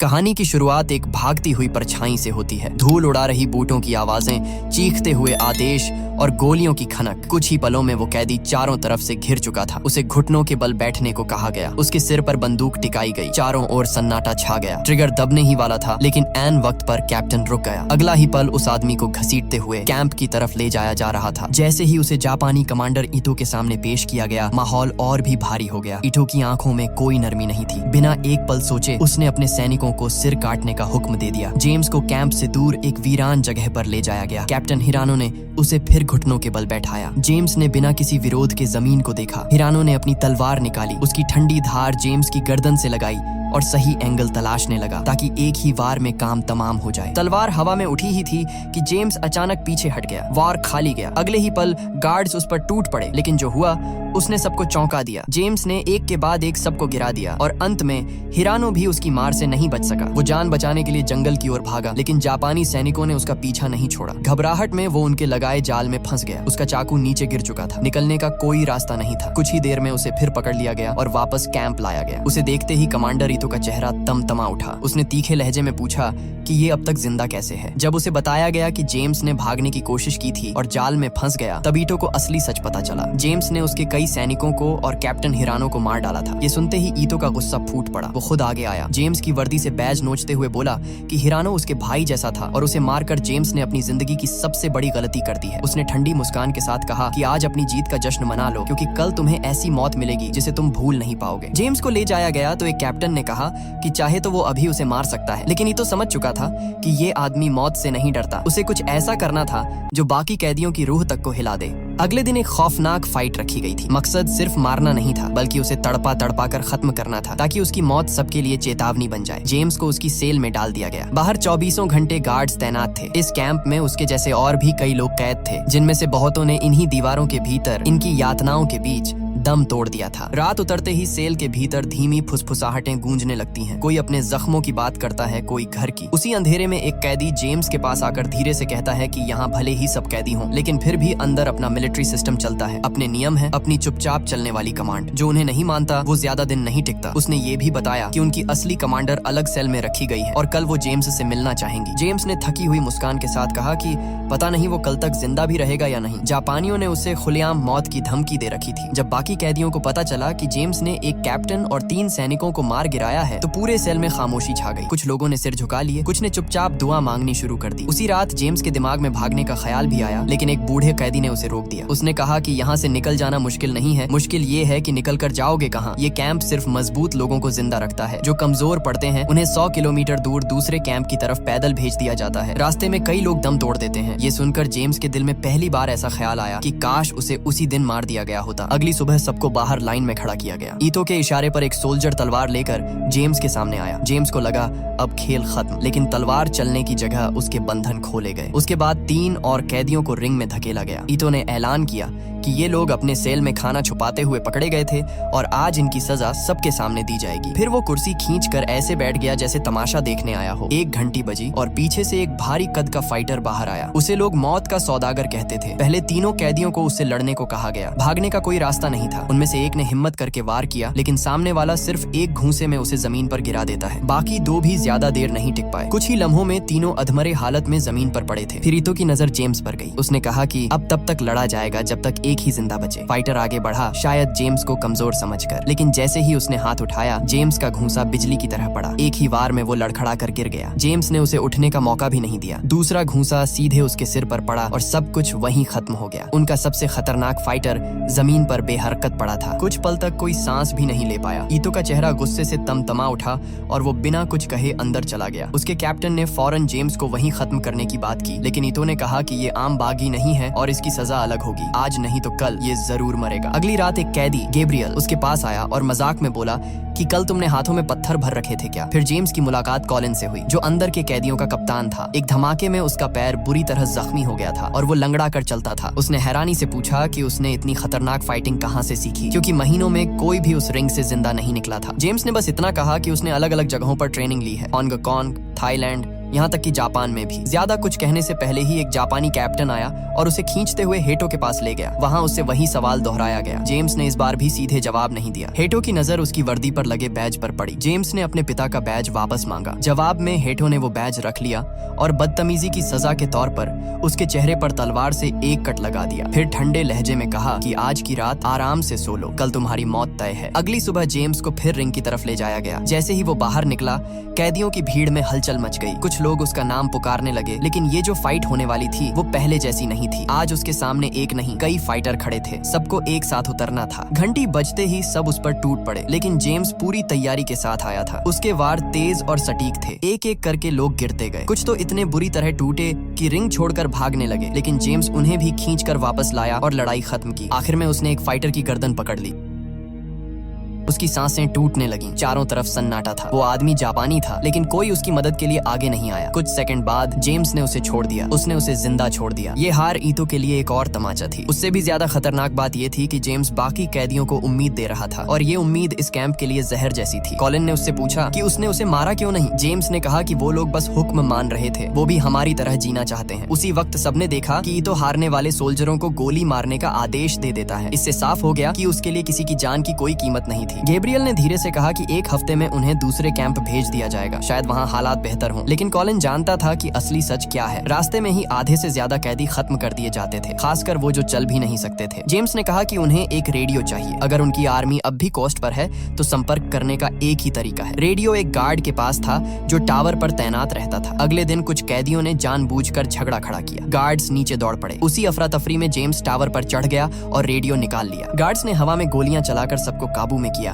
कहानी की शुरुआत एक भागती हुई परछाई से होती है। धूल उड़ा रही बूटों की आवाजें, चीखते हुए आदेश और गोलियों की खनक। कुछ ही पलों में वो कैदी चारों तरफ से घिर चुका था। उसे घुटनों के बल बैठने को कहा गया। उसके सिर पर बंदूक टिकाई गई। चारों ओर सन्नाटा छा गया। ट्रिगर दबने ही वाला था, लेकिन ऐन वक्त पर कैप्टन रुक गया। अगला ही पल उस आदमी को घसीटते हुए कैंप की तरफ ले जाया जा रहा था। जैसे ही उसे जापानी कमांडर ईटो के सामने पेश किया गया, माहौल और भी भारी हो गया। ईटो की आंखों में कोई नरमी नहीं थी। बिना एक पल सोचे उसने अपने सैनिकों को सिर काटने का हुक्म दे दिया। जेम्स को कैंप से दूर एक वीरान जगह पर ले जाया गया। कैप्टन हिरानो ने उसे फिर घुटनों के बल बैठाया। जेम्स ने बिना किसी विरोध के जमीन को देखा। हिरानो ने अपनी तलवार निकाली, उसकी ठंडी धार जेम्स की गर्दन से लगाई और सही एंगल तलाशने लगा ताकि एक ही वार में काम तमाम हो जाए। तलवार हवा में उठी ही थी कि जेम्स अचानक पीछे हट गया। वार खाली गया। अगले ही पल गार्ड्स उस पर टूट पड़े, लेकिन जो हुआ उसने सबको चौंका दिया। जेम्स ने एक के बाद एक सबको गिरा दिया और अंत में हिरानो भी उसकी मार से नहीं बच सका। वो जान बचाने के लिए जंगल की ओर भागा, लेकिन जापानी सैनिकों ने उसका पीछा नहीं छोड़ा। घबराहट में वो उनके लगाए जाल में फंस गया। उसका चाकू नीचे गिर चुका था। निकलने का कोई रास्ता नहीं था। कुछ ही देर में उसे फिर पकड़ लिया गया और वापस कैंप लाया गया। उसे देखते ही कमांडर ईटो का चेहरा तमा उठा। उसने तीखे लहजे में पूछा कि ये अब तक जिंदा कैसे है। जब उसे बताया गया कि जेम्स ने भागने की कोशिश की थी और जाल में फंस गया, तब ईटो को असली सच पता चला। जेम्स ने उसके कई सैनिकों को और कैप्टन हिरानो को मार डाला था। ये सुनते ही ईटो का गुस्सा फूट पड़ा। वो खुद आगे आया। जेम्स की वर्दी से बैज नोचते हुए बोला कि हिरानो उसके भाई जैसा था और उसे मारकर जेम्स ने अपनी जिंदगी की सबसे बड़ी गलती कर दी है। उसने ठंडी मुस्कान के साथ कहा कि आज अपनी जीत का जश्न मना लो, क्योंकि कल तुम्हें ऐसी मौत मिलेगी जिसे तुम भूल नहीं पाओगे। जेम्स को ले जाया गया तो एक कैप्टन ने कहा कि चाहे तो वो अभी उसे मार सकता है, लेकिन ईटो समझ चुका था कि ये आदमी मौत से नहीं डरता। उसे कुछ ऐसा करना था जो बाकी कैदियों की रूह तक को हिला दे। अगले दिन एक खौफनाक फाइट रखी गई थी। मकसद सिर्फ मारना नहीं था, बल्कि उसे तड़पा तड़पा कर खत्म करना था, ताकि उसकी मौत सबके लिए चेतावनी बन जाए। जेम्स को उसकी सेल में डाल दिया गया। बाहर 24 घंटे गार्ड्स तैनात थे। इस कैंप में उसके जैसे और भी कई लोग कैद थे, जिनमें से बहुतों ने इन्हीं दीवारों के भीतर इनकी यातनाओं के बीच दम तोड़ दिया था। रात उतरते ही सेल के भीतर धीमी फुसफुसाहटें गूंजने लगती हैं। कोई अपने जख्मों की बात करता है, कोई घर की। उसी अंधेरे में एक कैदी जेम्स के पास आकर धीरे से कहता है कि यहाँ भले ही सब कैदी हों, लेकिन फिर भी अंदर अपना मिलिट्री सिस्टम चलता है। अपने नियम है, अपनी चुपचाप चलने वाली कमांड। जो उन्हें नहीं मानता वो ज्यादा दिन नहीं टिकता। उसने ये भी बताया कि उनकी असली कमांडर अलग सेल में रखी गई है और कल वो जेम्स से मिलना चाहेंगी। जेम्स ने थकी हुई मुस्कान के साथ कहा कि पता नहीं वो कल तक जिंदा भी रहेगा या नहीं। जापानियों ने उसे खुलेआम मौत की धमकी दे रखी थी। जब बाकी कैदियों को पता चला कि जेम्स ने एक कैप्टन और 3 सैनिकों को मार गिराया है, तो पूरे सेल में खामोशी छा गई। कुछ लोगों ने सिर झुका लिए, कुछ ने चुपचाप दुआ मांगनी शुरू कर दी। उसी रात जेम्स के दिमाग में भागने का ख्याल भी आया, लेकिन एक बूढ़े कैदी ने उसे रोक दिया। उसने कहा कि यहाँ से निकल जाना मुश्किल नहीं है, मुश्किल ये है कि निकल कर जाओगे कहाँ। ये कैंप सिर्फ मजबूत लोगों को जिंदा रखता है। जो कमजोर पड़ते हैं उन्हें 100 किलोमीटर दूर दूसरे कैंप की तरफ पैदल भेज दिया जाता है। रास्ते में कई लोग दम तोड़ देते हैं। ये सुनकर जेम्स के दिल में पहली बार ऐसा ख्याल आया कि काश उसे उसी दिन मार दिया गया होता। अगली सुबह सबको बाहर लाइन में खड़ा किया गया। ईटो के इशारे पर एक सोल्जर तलवार लेकर जेम्स के सामने आया। जेम्स को लगा अब खेल खत्म, लेकिन तलवार चलने की जगह उसके बंधन खोले गए। उसके बाद 3 और कैदियों को रिंग में धकेला गया। ईटो ने ऐलान किया कि ये लोग अपने सेल में खाना छुपाते हुए पकड़े गए थे और आज इनकी सजा सबके सामने दी जाएगी। फिर वो कुर्सी खींचकर ऐसे बैठ गया जैसे तमाशा देखने आया हो। 1 घंटी बजी और पीछे से एक भारी कद का फाइटर बाहर आया। उसे लोग मौत का सौदागर कहते थे। पहले तीनों कैदियों को उससे लड़ने को कहा गया। भागने का कोई रास्ता नहीं था। उनमें से एक ने हिम्मत करके वार किया, लेकिन सामने वाला सिर्फ एक घूंसे में उसे जमीन पर गिरा देता है। बाकी 2 भी ज्यादा देर नहीं टिक पाए। कुछ ही लम्हों में तीनों अधमरे हालत में जमीन पर पड़े थे। फिर ईटो की नजर जेम्स पर गई। उसने कहा कि अब तब तक लड़ा जाएगा जब तक एक ही जिंदा बचे। फाइटर आगे बढ़ा, शायद जेम्स को कमजोर समझकर, लेकिन जैसे ही उसने हाथ उठाया, जेम्स का घूंसा बिजली की तरह पड़ा। एक ही वार में वो लड़खड़ा कर गिर गया। जेम्स ने उसे उठने का मौका भी नहीं दिया। दूसरा घूंसा सीधे उसके सिर पर पड़ा और सब कुछ वहीं खत्म हो गया। उनका सबसे खतरनाक फाइटर जमीन पर बेहरकत पड़ा था। कुछ पल तक कोई सांस भी नहीं ले पाया। ईटो का चेहरा गुस्से से तमा उठा और वो बिना कुछ कहे अंदर चला गया। उसके कैप्टन ने फौरन जेम्स को वहीं खत्म करने की बात की, लेकिन ईटो ने कहा कि ये आम बागी नहीं है और इसकी सजा अलग होगी। आज नहीं तो कल ये जरूर मरेगा। अगली रात एक कैदी गैब्रियल उसके पास आया और मजाक में बोला कि कल तुमने हाथों में पत्थर भर रखे थे क्या। फिर जेम्स की मुलाकात कॉलिन से हुई, जो अंदर के कैदियों का कप्तान था। एक धमाके में उसका पैर बुरी तरह जख्मी हो गया था और वो लंगड़ा कर चलता था। उसने हैरानी से पूछा कि उसने इतनी खतरनाक फाइटिंग कहाँ से सीखी, क्योंकि महीनों में कोई भी उस रिंग से जिंदा नहीं निकला था। जेम्स ने बस इतना कहा कि उसने अलग अलग जगहों पर ट्रेनिंग ली है, होंग कोंग, थाईलैंड, यहाँ तक कि जापान में भी। ज्यादा कुछ कहने से पहले ही एक जापानी कैप्टन आया और उसे खींचते हुए हेटो के पास ले गया। वहाँ उससे वही सवाल दोहराया गया। जेम्स ने इस बार भी सीधे जवाब नहीं दिया। हेटो की नजर उसकी वर्दी पर लगे बैज पर पड़ी। जेम्स ने अपने पिता का बैज वापस मांगा। जवाब में हेटो ने वो बैज रख लिया और बदतमीजी की सजा के तौर पर उसके चेहरे पर तलवार से एक कट लगा दिया। फिर ठंडे लहजे में कहा कि आज की रात आराम से सो लो, कल तुम्हारी मौत तय है। अगली सुबह जेम्स को फिर रिंग की तरफ ले जाया गया। जैसे ही वो बाहर निकला, कैदियों की भीड़ में हलचल मच गई। कुछ लोग उसका नाम पुकारने लगे, लेकिन ये जो फाइट होने वाली थी वो पहले जैसी नहीं थी। आज उसके सामने एक नहीं कई फाइटर खड़े थे। सबको एक साथ उतरना था। घंटी बजते ही सब उस पर टूट पड़े, लेकिन जेम्स पूरी तैयारी के साथ आया था। उसके वार तेज और सटीक थे। एक एक करके लोग गिरते गए। कुछ तो इतने बुरी तरह टूटे कि रिंग छोड़कर भागने लगे, लेकिन जेम्स उन्हें भी खींचकर वापस लाया और लड़ाई खत्म की। आखिर में उसने एक फाइटर की गर्दन पकड़ ली। उसकी सांसें टूटने लगीं। चारों तरफ सन्नाटा था। वो आदमी जापानी था, लेकिन कोई उसकी मदद के लिए आगे नहीं आया। कुछ सेकंड बाद जेम्स ने उसे छोड़ दिया। उसने उसे जिंदा छोड़ दिया। ये हार ईतो के लिए एक और तमाचा थी। उससे भी ज्यादा खतरनाक बात ये थी कि जेम्स बाकी कैदियों को उम्मीद दे रहा था, और ये उम्मीद इस कैंप के लिए जहर जैसी थी। कॉलिन ने उससे पूछा कि उसने उसे मारा क्यों नहीं। जेम्स ने कहा कि वो लोग बस हुक्म मान रहे थे, वो भी हमारी तरह जीना चाहते हैं। उसी वक्त सबने देखा कि ईतो हारने वाले सोल्जरों को गोली मारने का आदेश दे देता है। इससे साफ हो गया कि उसके लिए किसी की जान की कोई कीमत नहीं थी। गैब्रियल ने धीरे से कहा कि एक हफ्ते में उन्हें दूसरे कैंप भेज दिया जाएगा, शायद वहाँ हालात बेहतर हों। लेकिन कॉलिन जानता था कि असली सच क्या है। रास्ते में ही आधे से ज्यादा कैदी खत्म कर दिए जाते थे, खासकर वो जो चल भी नहीं सकते थे। जेम्स ने कहा कि उन्हें एक रेडियो चाहिए। अगर उनकी आर्मी अब भी कोस्ट पर है तो संपर्क करने का एक ही तरीका है। रेडियो एक गार्ड के पास था जो टावर पर तैनात रहता था। अगले दिन कुछ कैदियों ने जानबूझकर झगड़ा खड़ा किया। गार्ड्स नीचे दौड़ पड़े। उसी अफरा तफरी में जेम्स टावर पर चढ़ गया और रेडियो निकाल लिया। गार्ड्स ने हवा में गोलियां चलाकर सबको काबू में किया,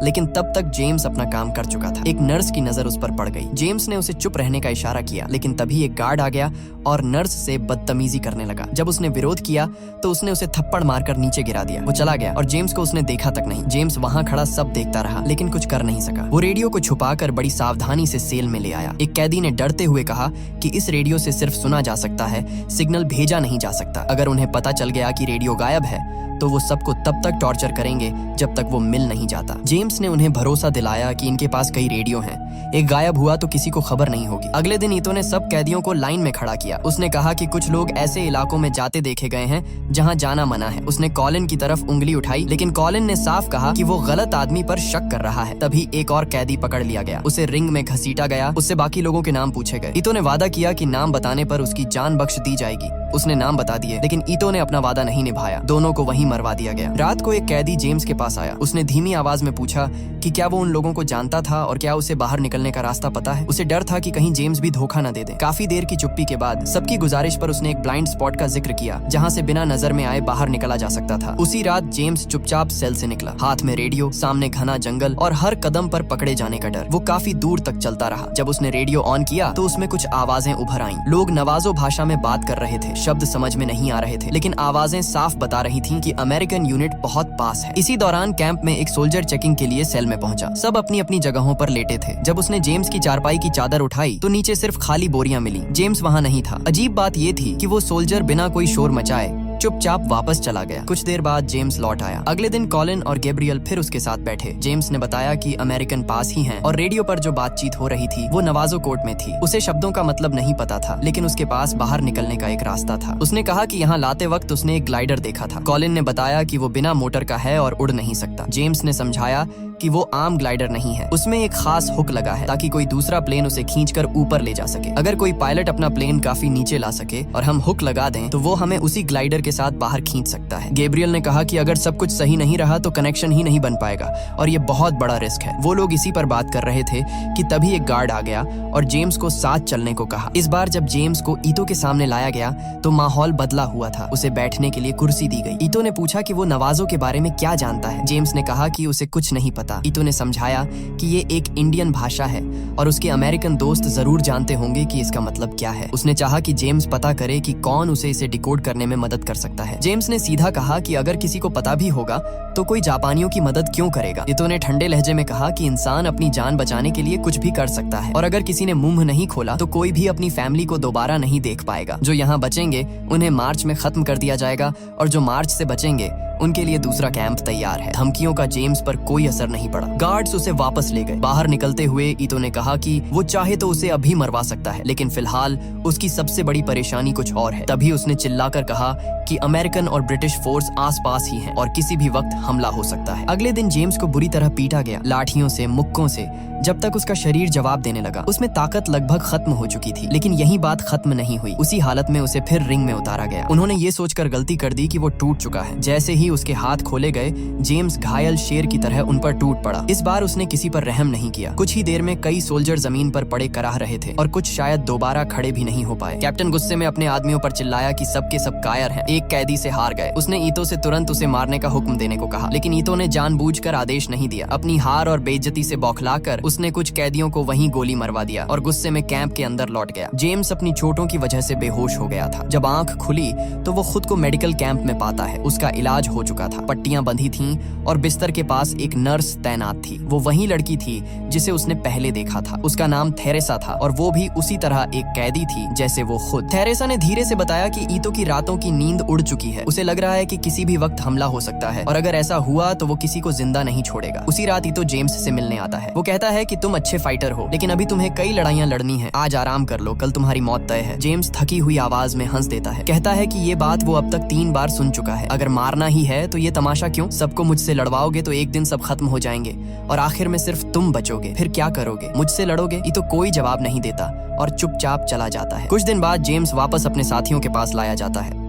लेकिन तब तक जेम्स अपना काम कर चुका था। एक नर्स की नजर उस पर पड़ गई। जेम्स ने उसे चुप रहने का इशारा किया, लेकिन तभी एक गार्ड आ गया और नर्स से बदतमीजी करने लगा। जब उसने विरोध किया तो उसने उसे थप्पड़ मारकर नीचे गिरा दिया। वो चला गया और जेम्स को उसने देखा तक नहीं। जेम्स वहाँ खड़ा सब देखता रहा, लेकिन कुछ कर नहीं सका। वो रेडियो को छुपाकर बड़ी सावधानी से सेल में ले आया। एक कैदी ने डरते हुए कहा कि इस रेडियो से सिर्फ सुना जा सकता है, सिग्नल भेजा नहीं जा सकता। अगर उन्हें पता चल गया कि रेडियो गायब है तो वो सबको तब तक टॉर्चर करेंगे जब तक वो मिल नहीं जाता। जेम्स ने उन्हें भरोसा दिलाया कि इनके पास कई रेडियो हैं, एक गायब हुआ तो किसी को खबर नहीं होगी। अगले दिन ईतो ने सब कैदियों को लाइन में खड़ा किया। उसने कहा कि कुछ लोग ऐसे इलाकों में जाते देखे गए हैं जहां जाना मना है। उसने कॉलिन की तरफ उंगली उठाई, लेकिन कॉलिन ने साफ कहा कि वो गलत आदमी पर शक कर रहा है। तभी एक और कैदी पकड़ लिया गया। उसे रिंग में घसीटा गया। उससे बाकी लोगों के नाम पूछे गए। ईतो ने वादा किया कि नाम बताने पर उसकी जान बख्श दी जाएगी। उसने नाम बता दिए, लेकिन ईतो ने अपना वादा नहीं निभाया। दोनों को वहीं मरवा दिया गया। रात को एक कैदी जेम्स के पास आया। उसने धीमी आवाज में पूछा कि क्या वो उन लोगों को जानता था और क्या उसे बाहर निकलने का रास्ता पता है। उसे डर था कि कहीं जेम्स भी धोखा न दे दे। काफी देर की चुप्पी के बाद सबकी गुजारिश पर उसने एक ब्लाइंड स्पॉट का जिक्र किया, जहाँ से बिना नजर में आए बाहर निकला जा सकता था। उसी रात जेम्स चुपचाप सेल से निकला। हाथ में रेडियो, सामने घना जंगल और हर कदम पर पकड़े जाने का डर। वो काफी दूर तक चलता रहा। जब उसने रेडियो ऑन किया तो उसमें कुछ आवाजें उभर आईं। लोग नवाजो भाषा में बात कर रहे थे। शब्द समझ में नहीं आ रहे थे, लेकिन आवाजें साफ बता रही थीं कि अमेरिकन यूनिट बहुत पास है। इसी दौरान कैंप में एक सोल्जर चेकिंग के लिए सेल में पहुंचा। सब अपनी अपनी जगहों पर लेटे थे। जब उसने जेम्स की चारपाई की चादर उठाई तो नीचे सिर्फ खाली बोरियां मिली। जेम्स वहां नहीं था। अजीब बात ये थी कि वो सोल्जर बिना कोई शोर मचाए चुपचाप वापस चला गया। कुछ देर बाद जेम्स लौट आया। अगले दिन कॉलिन और गैब्रियल फिर उसके साथ बैठे। जेम्स ने बताया कि अमेरिकन पास ही हैं और रेडियो पर जो बातचीत हो रही थी वो नवाजो कोर्ट में थी। उसे शब्दों का मतलब नहीं पता था, लेकिन उसके पास बाहर निकलने का एक रास्ता था। उसने कहा कि यहाँ लाते वक्त उसने एक ग्लाइडर देखा था। कॉलिन ने बताया कि वो बिना मोटर का है और उड़ नहीं सकता। जेम्स ने समझाया कि वो आम ग्लाइडर नहीं है, उसमें एक खास हुक लगा है ताकि कोई दूसरा प्लेन उसे खींचकर ऊपर ले जा सके। अगर कोई पायलट अपना प्लेन काफी नीचे ला सके और हम हुक लगा दें तो वो हमें उसी ग्लाइडर के साथ बाहर खींच सकता है। गैब्रियल ने कहा कि अगर सब कुछ सही नहीं रहा तो कनेक्शन ही नहीं बन पाएगा और ये बहुत बड़ा रिस्क है। वो लोग इसी पर बात कर रहे थे कि तभी एक गार्ड आ गया और जेम्स को साथ चलने को कहा। इस बार जब जेम्स को ईतो के सामने लाया गया तो माहौल बदला हुआ था। उसे बैठने के लिए कुर्सी दी गई। ईतो ने पूछा कि वो नवाजो के बारे में क्या जानता है। जेम्स ने कहा कि उसे कुछ नहीं पता। ईतो ने समझाया कि ये एक इंडियन भाषा है और उसके अमेरिकन दोस्त जरूर जानते होंगे कि इसका मतलब क्या है। उसने चाहा कि जेम्स पता करे कि कौन उसे इसे डिकोड करने में मदद कर सकता है। जेम्स ने सीधा कहा कि अगर किसी को पता भी होगा तो कोई जापानियों की मदद क्यों करेगा। ईतो ने ठंडे लहजे में कहा कि इंसान अपनी जान बचाने के लिए कुछ भी कर सकता है और अगर किसी ने मुंह नहीं खोला तो कोई भी अपनी फैमिली को दोबारा नहीं देख पाएगा। जो यहाँ बचेंगे उन्हें मार्च में खत्म कर दिया जाएगा और जो मार्च से बचेंगे उनके लिए दूसरा कैंप तैयार है। धमकियों का जेम्स पर कोई असर नहीं पड़ा। गार्ड्स उसे वापस ले गए। बाहर निकलते हुए ईतो ने कहा कि वो चाहे तो उसे अभी मरवा सकता है, लेकिन फिलहाल उसकी सबसे बड़ी परेशानी कुछ और है। तभी उसने चिल्लाकर कहा कि अमेरिकन और ब्रिटिश फोर्स आसपास ही हैं और किसी भी वक्त हमला हो सकता है। अगले दिन जेम्स को बुरी तरह पीटा गया, लाठियों से, मुक्कों से, जब तक उसका शरीर जवाब देने लगा। उसमें ताकत लगभग खत्म हो चुकी थी, लेकिन यही बात खत्म नहीं हुई। उसी हालत में उसे फिर रिंग में उतारा गया। उन्होंने ये सोचकर गलती कर दी कि वो टूट चुका है। जैसे ही उसके हाथ खोले गए, जेम्स घायल शेर की तरह उन पर टूट पड़ा। इस बार उसने किसी पर रहम नहीं किया। कुछ ही देर में कई सोल्जर जमीन पर पड़े कराह रहे थे और कुछ शायद दोबारा खड़े भी नहीं हो पाए। कैप्टन गुस्से में अपने आदमियों पर चिल्लाया कि सब के सब कायर हैं। एक कैदी से हार गए। उसने ईतो से तुरंत उसे मारने का हुक्म देने को कहा, लेकिन ईतो ने जानबूझकर आदेश नहीं दिया। अपनी हार और बेइज्जती से बौखलाकर उसने कुछ कैदियों को वहीं गोली मरवा दिया और गुस्से में कैंप के अंदर लौट गया। जेम्स अपनी चोटों की वजह से बेहोश हो गया था। जब आंख खुली तो वो खुद को मेडिकल कैंप में पाता है। उसका इलाज हो चुका था, पट्टियां बंधी थीं और बिस्तर के पास एक नर्स तैनात थी। वो वही लड़की थी जिसे उसने पहले देखा था। उसका नाम थेरेसा था और वो भी उसी तरह एक कैदी थी जैसे वो खुद। थेरेसा ने धीरे से बताया कि ईतो की रातों की नींद उड़ चुकी है। उसे लग रहा है कि किसी भी वक्त हमला हो सकता है और अगर ऐसा हुआ तो वो किसी को जिंदा नहीं छोड़ेगा। उसी रात ईतो जेम्स से मिलने आता है। वो कहता है कि तुम अच्छे फाइटर हो, लेकिन अभी तुम्हें कई लड़ाइयां लड़नी है। आज आराम कर लो, कल तुम्हारी मौत तय है। जेम्स थकी हुई आवाज में हंस देता है। कहता है कि ये बात वो अब तक 3 बार सुन चुका है। अगर मारना ही है तो ये तमाशा क्यों? सबको मुझसे लड़वाओगे तो एक दिन सब खत्म हो जाएंगे और आखिर में सिर्फ तुम बचोगे। फिर क्या करोगे? मुझसे लड़ोगे? ये तो कोई जवाब नहीं देता और चुपचाप चला जाता है। कुछ दिन बाद जेम्स वापस अपने साथियों के पास लाया जाता है।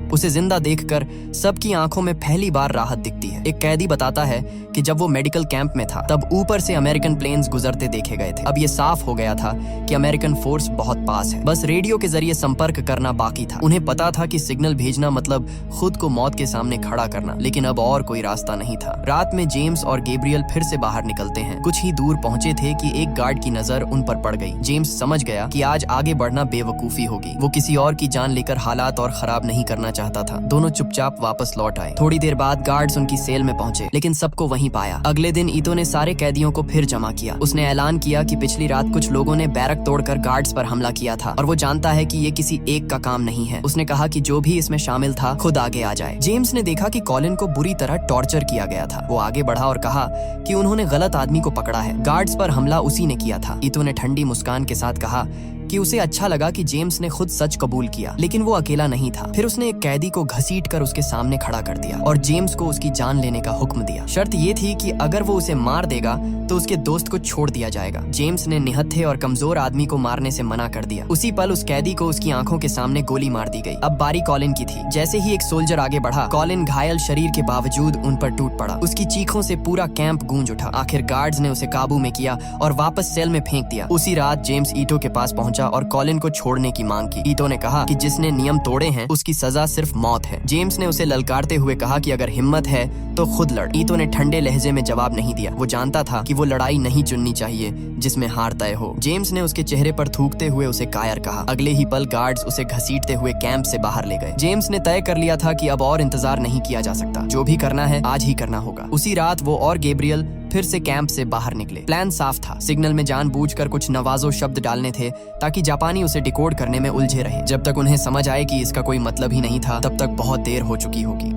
उसे जिंदा देखकर सबकी आंखों में पहली बार राहत दिखती है। एक कैदी बताता है कि जब वो मेडिकल कैंप में था तब ऊपर से अमेरिकन प्लेन्स गुजरते देखे गए थे। अब ये साफ हो गया था कि अमेरिकन फोर्स बहुत पास है, बस रेडियो के जरिए संपर्क करना बाकी था। उन्हें पता था कि सिग्नल भेजना मतलब खुद को मौत के सामने खड़ा करना, लेकिन अब और कोई रास्ता नहीं था। रात में जेम्स और गैब्रियल फिर से बाहर निकलते हैं। कुछ ही दूर पहुंचे थे कि एक गार्ड की नजर उन पर पड़ गई। जेम्स समझ गया कि आज आगे बढ़ना बेवकूफी होगी। वो किसी और की जान लेकर हालात और खराब नहीं करना चाहता था। दोनों चुपचाप वापस लौट आए। थोड़ी देर बाद गार्ड्स उनकी सेल में पहुंचे, लेकिन सबको वहीं पाया। अगले दिन ईतो ने सारे कैदियों को फिर जमा किया। उसने ऐलान किया कि पिछली रात कुछ लोगों ने बैरक तोड़कर गार्ड्स पर हमला किया था और वो जानता है कि ये किसी एक का काम नहीं है। उसने कहा कि जो भी इसमें शामिल था खुद आगे आ जाए। जेम्स ने देखा कि कॉलिन को बुरी तरह टॉर्चर किया गया था। वो आगे बढ़ा और कहा कि उन्होंने गलत आदमी को पकड़ा है। गार्ड्स पर हमला उसी ने किया था। ईतो ने ठंडी मुस्कान के साथ कहा कि उसे अच्छा लगा कि जेम्स ने खुद सच कबूल किया, लेकिन वो अकेला नहीं था। फिर उसने एक कैदी को घसीटकर उसके सामने खड़ा कर दिया और जेम्स को उसकी जान लेने का हुक्म दिया। शर्त ये थी कि अगर वो उसे मार देगा तो उसके दोस्त को छोड़ दिया जाएगा। जेम्स ने निहत्थे और कमजोर आदमी को मारने से मना कर दिया। उसी पल उस कैदी को उसकी आंखों के सामने गोली मार दी गई। अब बारी कॉलिन की थी। जैसे ही एक सोल्जर आगे बढ़ा, कॉलिन घायल शरीर के बावजूद उन पर टूट पड़ा। उसकी चीखों से पूरा कैंप गूंज उठा। आखिर गार्ड्स ने उसे काबू में किया और वापस सेल में फेंक दिया। उसी रात जेम्स ईटो के पास पहुंचा और कॉलिन को छोड़ने की मांग की। ईटो ने कहा कि जिसने नियम तोड़े हैं उसकी सजा सिर्फ मौत है। जेम्स ने उसे ललकारते हुए कहा कि अगर हिम्मत है तो खुद लड़। ईटो ने ठंडे लहजे में जवाब नहीं दिया। वो जानता था कि वो लड़ाई नहीं चुननी चाहिए जिसमें हार तय हो। जेम्स ने उसके चेहरे पर थूकते हुए उसे कायर कहा। अगले ही पल गार्ड्स उसे घसीटते हुए कैंप से बाहर ले गए। जेम्स ने तय कर लिया था कि अब और इंतजार नहीं किया जा सकता। जो भी करना है आज ही करना होगा। उसी रात वो और गैब्रियल फिर से कैंप से बाहर निकले। प्लान साफ था। सिग्नल में जानबूझकर कुछ नवाजो शब्द डालने थे ताकि जापानी उसे डिकोड करने में उलझे रहे। जब तक उन्हें समझ आए कि इसका कोई मतलब ही नहीं था, तब तक बहुत देर हो चुकी होगी।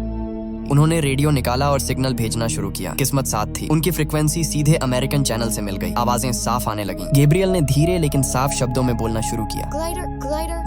उन्होंने रेडियो निकाला और सिग्नल भेजना शुरू किया। किस्मत साथ थी। उनकी फ्रीक्वेंसी सीधे अमेरिकन चैनल से मिल गई। आवाजें साफ आने लगीं। गैब्रियल ने धीरे लेकिन साफ शब्दों में बोलना शुरू किया।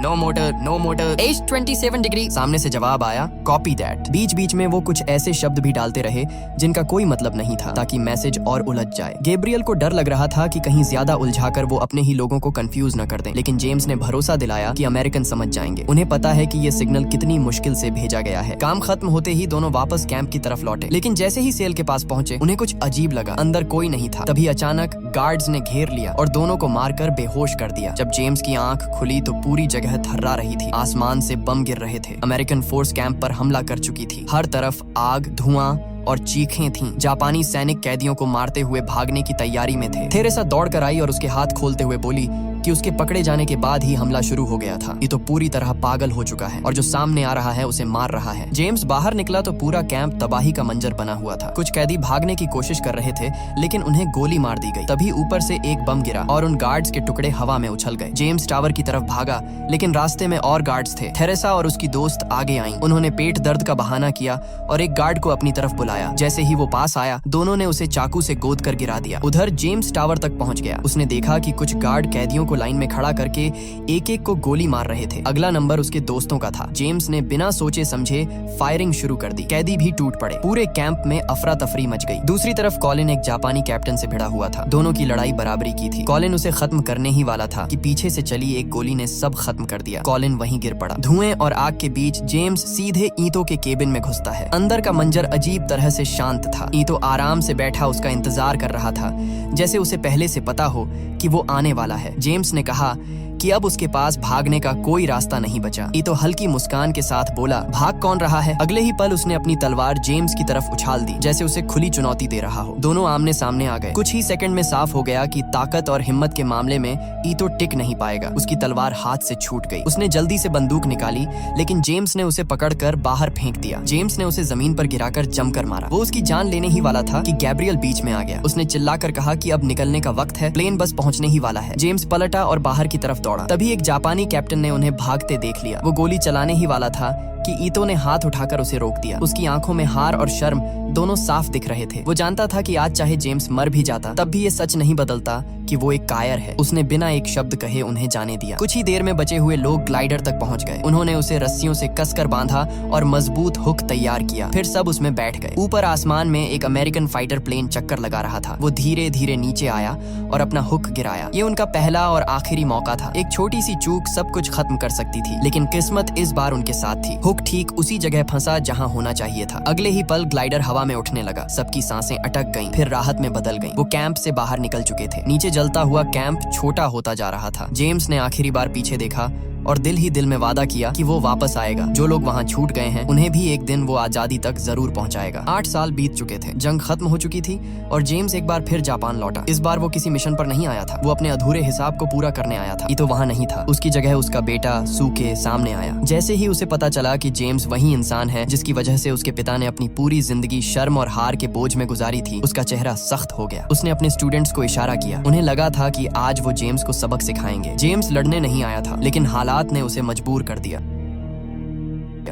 No motor east 27 degree. सामने से जवाब आया, कॉपी दैट। बीच बीच में वो कुछ ऐसे शब्द भी डालते रहे जिनका कोई मतलब नहीं था ताकि मैसेज और उलझ जाए। गैब्रियल को डर लग रहा था कि कहीं ज्यादा उलझाकर वो अपने ही लोगों को कंफ्यूज न कर दें, लेकिन जेम्स ने भरोसा दिलाया कि अमेरिकन समझ जाएंगे। उन्हें पता है कि ये सिग्नल कितनी मुश्किल से भेजा गया है। काम खत्म होते ही दोनों वापस कैंप की तरफ लौटे, लेकिन जैसे ही सेल के पास पहुंचे उन्हें कुछ अजीब लगा। अंदर कोई नहीं था। तभी अचानक गार्ड्स ने घेर लिया और दोनों को मारकर बेहोश कर दिया। जब जेम्स की आंख खुली तो पूरी जगह थर्रा रही थी। आसमान से बम गिर रहे थे। अमेरिकन फोर्स कैंप पर हमला कर चुकी थी। हर तरफ आग, धुआं और चीखें थीं। जापानी सैनिक कैदियों को मारते हुए भागने की तैयारी में थे। थेरेसा दौड़ कर आई और उसके हाथ खोलते हुए बोली, कि उसके पकड़े जाने के बाद ही हमला शुरू हो गया था। ईतो पूरी तरह पागल हो चुका है और जो सामने आ रहा है उसे मार रहा है। जेम्स बाहर निकला तो पूरा कैंप तबाही का मंजर बना हुआ था। कुछ कैदी भागने की कोशिश कर रहे थे लेकिन उन्हें गोली मार दी गई। तभी ऊपर से एक बम गिरा और उन गार्ड्स के टुकड़े हवा में उछल गए। जेम्स टावर की तरफ भागा लेकिन रास्ते में और गार्ड्स थे। थेरेसा और उसकी दोस्त आगे आईं। उन्होंने पेट दर्द का बहाना किया और एक गार्ड को अपनी तरफ बुलाया। जैसे ही वो पास आया दोनों ने उसे चाकू से गोद कर गिरा दिया। उधर जेम्स टावर तक पहुंच गया। उसने देखा कि कुछ गार्ड कैदियों को लाइन में खड़ा करके एक एक को गोली मार रहे थे। अगला नंबर उसके दोस्तों का था। जेम्स ने बिना सोचे समझे फायरिंग शुरू कर दी। कैदी भी टूट पड़े। पूरे कैंप में अफरा तफरी मच गई। दूसरी तरफ कॉलिन एक जापानी कैप्टन से भिड़ा हुआ था। दोनों की लड़ाई बराबरी की थी। कॉलिन उसे खत्म करने ही वाला था कि पीछे से चली एक गोली ने सब खत्म कर दिया। कॉलिन वहीं गिर पड़ा। धुएं और आग के बीच जेम्स सीधे ईंटों के केबिन में घुसता है। अंदर का मंजर अजीब तरह से शांत था। ईंटो आराम से बैठा उसका इंतजार कर रहा था, जैसे उसे पहले से पता हो कि वो आने वाला है। जेम्स ने कहा कि अब उसके पास भागने का कोई रास्ता नहीं बचा। ईतो हल्की मुस्कान के साथ बोला, भाग कौन रहा है? अगले ही पल उसने अपनी तलवार जेम्स की तरफ उछाल दी, जैसे उसे खुली चुनौती दे रहा हो। दोनों आमने सामने आ गए। कुछ ही सेकंड में साफ हो गया कि ताकत और हिम्मत के मामले में ईतो टिक नहीं पाएगा। उसकी तलवार हाथ से छूट गई। उसने जल्दी से बंदूक निकाली लेकिन जेम्स ने उसे पकड़कर बाहर फेंक दिया। जेम्स ने उसे जमीन पर गिराकर जमकर मारा। वो उसकी जान लेने ही वाला था कि गैब्रियल बीच में आ गया। उसने चिल्लाकर कहा कि अब निकलने का वक्त है, प्लेन बस पहुंचने ही वाला है। जेम्स पलटा और बाहर की तरफ दौड़ा। तभी एक जापानी कैप्टन ने उन्हें भागते देख लिया। वो गोली चलाने ही वाला था कि ईतो ने हाथ उठाकर उसे रोक दिया। उसकी आंखों में हार और शर्म दोनों साफ दिख रहे थे। वो जानता था कि आज चाहे जेम्स मर भी जाता तब भी ये सच नहीं बदलता कि वो एक कायर है। उसने बिना एक शब्द कहे उन्हें जाने दिया। कुछ ही देर में बचे हुए लोग ग्लाइडर तक पहुंच गए। उन्होंने उसे रस्सियों से कसकर बांधा और मजबूत हुक तैयार किया। फिर सब उसमें बैठ गए। ऊपर आसमान में एक अमेरिकन फाइटर प्लेन चक्कर लगा रहा था। वो धीरे धीरे नीचे आया और अपना हुक गिराया। ये उनका पहला और आखिरी मौका था। एक छोटी सी चूक सब कुछ खत्म कर सकती थी, लेकिन किस्मत इस बार उनके साथ थी। हुक ठीक उसी जगह फंसा जहां होना चाहिए था। अगले ही पल ग्लाइडर हवा में उठने लगा। सबकी सांसें अटक गईं, फिर राहत में बदल गईं। वो कैंप से बाहर निकल चुके थे। नीचे जलता हुआ कैंप छोटा होता जा रहा था। जेम्स ने आखिरी बार पीछे देखा और दिल ही दिल में वादा किया कि वो वापस आएगा। जो लोग वहां छूट गए हैं उन्हें भी एक दिन वो आजादी तक जरूर पहुंचाएगा। 8 साल बीत चुके थे। जंग खत्म हो चुकी थी और जेम्स एक बार फिर जापान लौटा। इस बार वो किसी मिशन पर नहीं आया था। वो अपने अधूरे हिसाब को पूरा करने आया था। ईतो वहां नहीं था। उसकी जगह उसका बेटा सूके सामने आया। जैसे ही उसे पता चला कि जेम्स वही इंसान है जिसकी वजह से उसके पिता ने अपनी पूरी जिंदगी शर्म और हार के बोझ में गुजारी थी, उसका चेहरा सख्त हो गया। उसने अपने स्टूडेंट्स को इशारा किया। उन्हें लगा था कि आज वो जेम्स को सबक सिखाएंगे। जेम्स लड़ने नहीं आया था, लेकिन हालात ने उसे मजबूर कर दिया।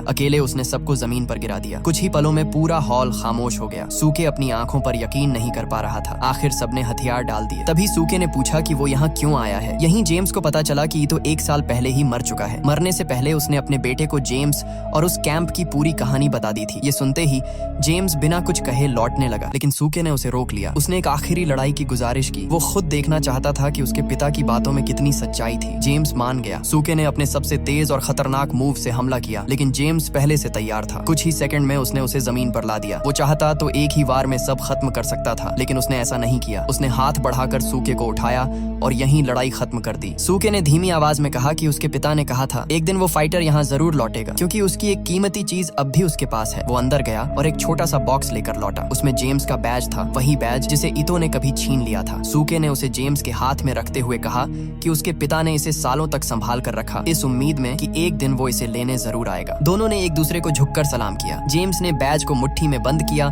अकेले उसने सबको जमीन पर गिरा दिया। कुछ ही पलों में पूरा हॉल खामोश हो गया। सूके अपनी आंखों पर यकीन नहीं कर पा रहा था। आखिर सबने हथियार डाल दिए। तभी सूके ने पूछा कि वो यहाँ क्यों आया है। यहीं जेम्स को पता चला कि ये तो 1 साल पहले ही मर चुका है। मरने से पहले उसने अपने बेटे को जेम्स और उस कैंप की पूरी कहानी बता दी थी। ये सुनते ही जेम्स बिना कुछ कहे लौटने लगा, लेकिन सूके ने उसे रोक लिया। उसने एक आखिरी लड़ाई की गुजारिश की। वो खुद देखना चाहता था कि उसके पिता की बातों में कितनी सच्चाई थी। जेम्स मान गया। सूके ने अपने सबसे तेज और खतरनाक मूव से हमला किया, लेकिन जेम्स पहले से तैयार था। कुछ ही सेकंड में उसने उसे जमीन पर ला दिया। वो चाहता तो एक ही वार में सब खत्म कर सकता था, लेकिन उसने ऐसा नहीं किया। उसने हाथ बढ़ाकर सूके को उठाया और यहीं लड़ाई खत्म कर दी। सूके ने धीमी आवाज में कहा कि उसके पिता ने कहा था एक दिन वो फाइटर यहाँ जरूर लौटेगा, क्योंकि उसकी एक कीमती चीज अब भी उसके पास है। वो अंदर गया और एक छोटा सा बॉक्स लेकर लौटा। उसमें जेम्स का बैज था, वही बैज जिसे ईतो ने कभी छीन लिया था। सूके ने उसे जेम्स के हाथ में रखते हुए कहा कि उसके पिता ने इसे सालों तक संभाल कर रखा, इस उम्मीद में कि एक दिन वो इसे लेने जरूर आएगा। दोनों ने एक दूसरे को झुककर सलाम किया। जेम्स ने बैज को मुट्ठी में बंद किया